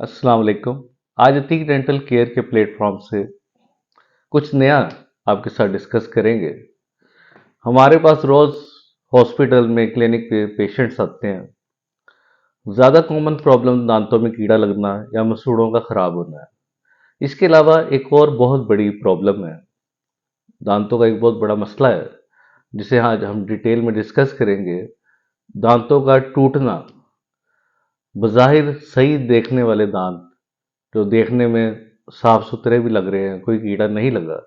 अस्सलाम वालेकुम। आज अतीक डेंटल केयर के प्लेटफॉर्म से कुछ नया आपके साथ डिस्कस करेंगे। हमारे पास रोज हॉस्पिटल में क्लिनिक पे पेशेंट्स आते हैं। ज़्यादा कॉमन प्रॉब्लम दांतों में कीड़ा लगना या मसूड़ों का खराब होना है। इसके अलावा एक और बहुत बड़ी प्रॉब्लम है, दांतों का एक बहुत बड़ा मसला है जिसे आज हम डिटेल में डिस्कस करेंगे। दांतों का टूटना। बज़ाहिर सही देखने वाले दांत जो देखने में साफ सुथरे भी लग रहे हैं, कोई कीड़ा नहीं लगा,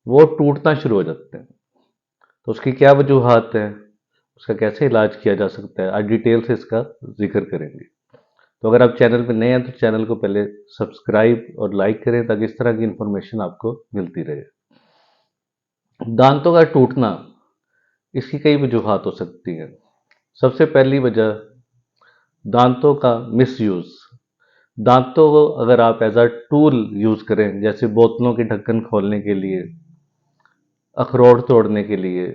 वो टूटना शुरू हो जाते हैं। तो उसकी क्या वजूहात हैं, उसका कैसे इलाज किया जा सकता है, आज डिटेल से इसका जिक्र करेंगे। तो अगर आप चैनल पर नए हैं तो चैनल को पहले सब्सक्राइब और लाइक करें ताकि इस तरह की इंफॉर्मेशन आपको मिलती रहे। दांतों का टूटना, इसकी कई वजूहात हो सकती हैं। सबसे पहली वजह दांतों का मिसयूज़। दांतों को अगर आप एज अ टूल यूज़ करें, जैसे बोतलों के ढक्कन खोलने के लिए, अखरोट तोड़ने के लिए,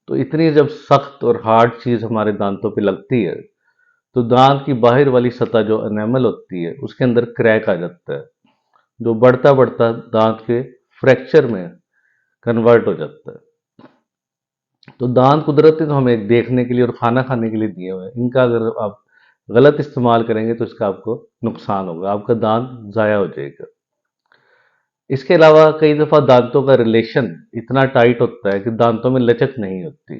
तो इतनी जब सख्त और हार्ड चीज़ हमारे दांतों पे लगती है तो दांत की बाहर वाली सतह जो एनामल होती है उसके अंदर क्रैक आ जाता है, जो बढ़ता बढ़ता दांत के फ्रैक्चर में कन्वर्ट हो जाता है। तो दांत कुदरती तो हमें देखने के लिए और खाना खाने के लिए दिए हुए हैं, इनका अगर आप गलत इस्तेमाल करेंगे तो इसका आपको नुकसान होगा, आपका दांत ज़ाया हो जाएगा। इसके अलावा कई दफ़ा दांतों का रिलेशन इतना टाइट होता है कि दांतों में लचक नहीं होती।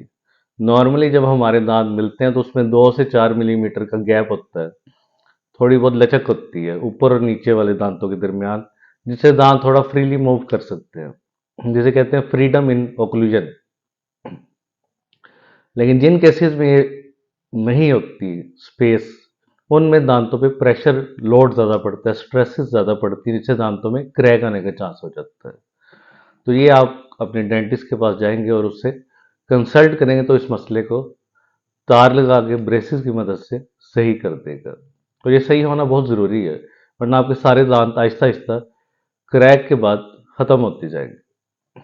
नॉर्मली जब हमारे दांत मिलते हैं तो उसमें 2 से 4 मिलीमीटर का गैप होता है, थोड़ी बहुत लचक होती है ऊपर और नीचे वाले दांतों के दरमियान, जिससे दांत थोड़ा फ्रीली मूव कर सकते हैं, जिसे कहते हैं फ्रीडम इन ओक्लूजन। लेकिन जिन केसेस में ये नहीं होती स्पेस, उनमें दांतों पे प्रेशर लोड ज़्यादा पड़ता है, स्ट्रेसेस ज़्यादा पड़ती है, जिससे दांतों में क्रैक आने का चांस हो जाता है। तो ये आप अपने डेंटिस्ट के पास जाएंगे और उससे कंसल्ट करेंगे तो इस मसले को तार लगा के ब्रेसेस की मदद से सही कर देगा। तो ये सही होना बहुत ज़रूरी है, वरना आपके सारे दांत आहिस्ता आहिस्ता क्रैक के बाद ख़त्म होते जाएंगे।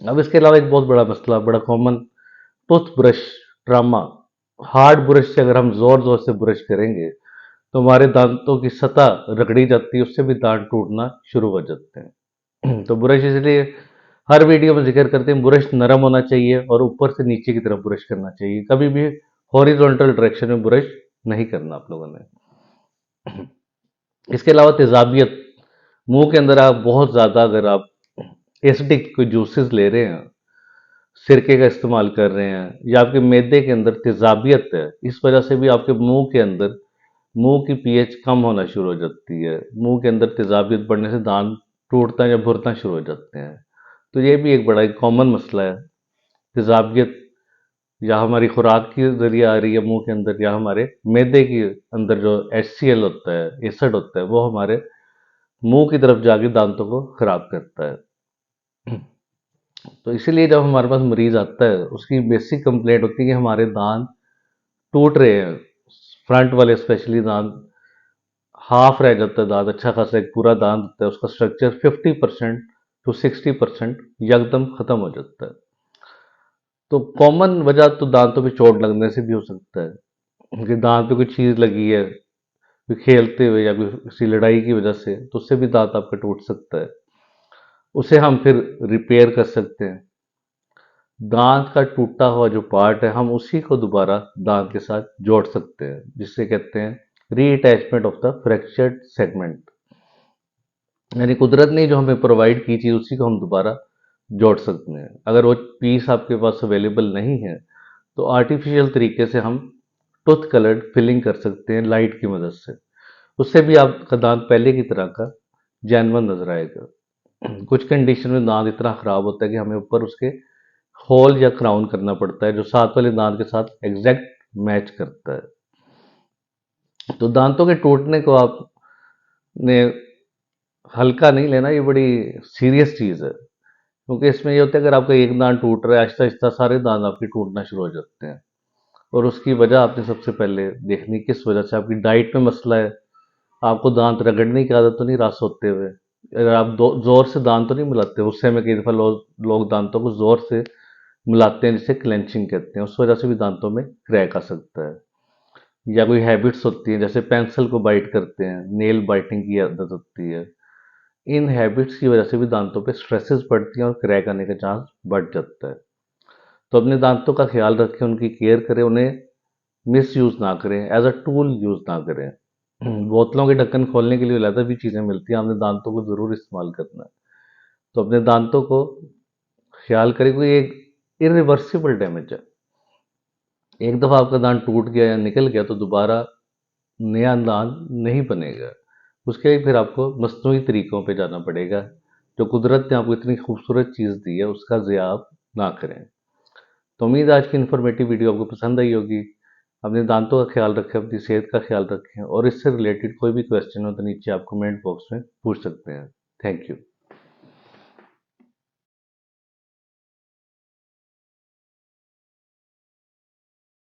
अब इसके अलावा एक बहुत बड़ा मसला, बड़ा common, tooth brush trauma. Hard brush से अगर हम ज़ोर ज़ोर से ब्रश करेंगे तो हमारे दांतों की सतह रगड़ी जाती है, उससे भी दांत टूटना शुरू हो जाते हैं। तो ब्रश इसलिए हर वीडियो में जिक्र करते हैं, ब्रश नरम होना चाहिए और ऊपर से नीचे की तरफ ब्रश करना चाहिए, कभी भी हॉरिजॉन्टल डायरेक्शन में ब्रश नहीं करना आप लोगों ने। इसके अलावा तेजाबियत, मुंह के अंदर आप बहुत ज़्यादा अगर आप एसिडिक कोई जूसेस ले रहे हैं, सिरके का इस्तेमाल कर रहे हैं, या आपके मैदे के अंदर तेजाबियत है, इस वजह से भी आपके मुंह के अंदर मुंह की पीएच कम होना शुरू हो जाती है। मुंह के अंदर तेजाबियत बढ़ने से दांत टूटना या भुरना शुरू हो जाते हैं। तो ये भी एक बड़ा एक कॉमन मसला है। तेजाबियत या हमारी खुराक के जरिए आ रही है मुंह के अंदर, या हमारे मैदे के अंदर जो HCl होता है, एसिड होता है, वो हमारे मुंह की तरफ जाके दांतों को खराब करता है। तो इसीलिए जब हमारे पास मरीज आता है उसकी बेसिक कंप्लेंट होती है कि हमारे दांत टूट रहे हैं, फ्रंट वाले स्पेशली दांत, हाफ रह जाता है दांत, अच्छा खासा एक पूरा दांत होता है, उसका स्ट्रक्चर 50% to 60% एकदम खत्म हो जाता है। तो कॉमन वजह तो दांतों पे चोट लगने से भी हो सकता है कि दांत पे कोई चीज़ लगी है, कोई खेलते हुए या कोई किसी लड़ाई की वजह से, तो उससे भी दांत आपका टूट सकता है। उसे हम फिर रिपेयर कर सकते हैं। दांत का टूटा हुआ जो पार्ट है हम उसी को दोबारा दांत के साथ जोड़ सकते हैं, जिससे कहते हैं रीअटैचमेंट ऑफ द फ्रैक्चर्ड सेगमेंट। यानी कुदरत ने जो हमें प्रोवाइड की चीज़ उसी को हम दोबारा जोड़ सकते हैं। अगर वो पीस आपके पास अवेलेबल नहीं है तो आर्टिफिशियल तरीके से हम टूथ कलर्ड फिलिंग कर सकते हैं लाइट की मदद से, उससे भी आपका दांत पहले की तरह का जैनवन नजर आएगा। कुछ कंडीशन में दांत इतना ख़राब होता है कि हमें ऊपर उसके होल या क्राउन करना पड़ता है, जो साथ वाले दांत के साथ एग्जैक्ट मैच करता है। तो दांतों के टूटने को आपने हल्का नहीं लेना, ये बड़ी सीरियस चीज़ है, क्योंकि इसमें ये होता है अगर आपका एक दांत टूट रहा है, आहिस्ता आहिस्ता सारे दांत आपके टूटना शुरू हो जाते हैं। और उसकी वजह आपने सबसे पहले देखनी किस वजह से। आपकी डाइट में मसला है, आपको दांत रगड़ने की आदत तो नहीं रस होते हुए, अगर आप जोर से दांत तो नहीं मिलाते, उससे में कई दफ़ा लोग दांतों को जोर से मिलाते हैं जिसे क्लेंचिंग कहते हैं, उस वजह से भी दांतों में क्रैक आ सकता है। या कोई हैबिट्स होती हैं, जैसे पेंसिल को बाइट करते हैं, नेल बाइटिंग की आदत होती है, इन हैबिट्स की वजह से भी दांतों पे स्ट्रेसेस पड़ती हैं और क्रैक आने का चांस बढ़ जाता है। तो अपने दांतों का ख्याल रखें, उनकी केयर करें, उन्हें मिस यूज़ ना करें, एज अ टूल यूज़ ना करें। बोतलों के ढक्कन खोलने के लिए अलग भी चीज़ें मिलती हैं, हमने दांतों को ज़रूर इस्तेमाल करना है। तो अपने दांतों को ख्याल करें, कोई एक इरिवर्सिबल डैमेज है। एक दफ़ा आपका दांत टूट गया या निकल गया तो दोबारा नया दांत नहीं बनेगा। उसके लिए फिर आपको मसनूई तरीकों पे जाना पड़ेगा। जो कुदरत ने आपको इतनी खूबसूरत चीज़ दी है, उसका ज़िया आप ना करें। तो उम्मीद है आज की इन्फॉर्मेटिव वीडियो आपको पसंद आई होगी। अपने दांतों का ख्याल रखें, अपनी सेहत का ख्याल रखें, और इससे रिलेटेड कोई भी क्वेश्चन हो तो नीचे आप कमेंट बॉक्स में पूछ सकते हैं। Thank you.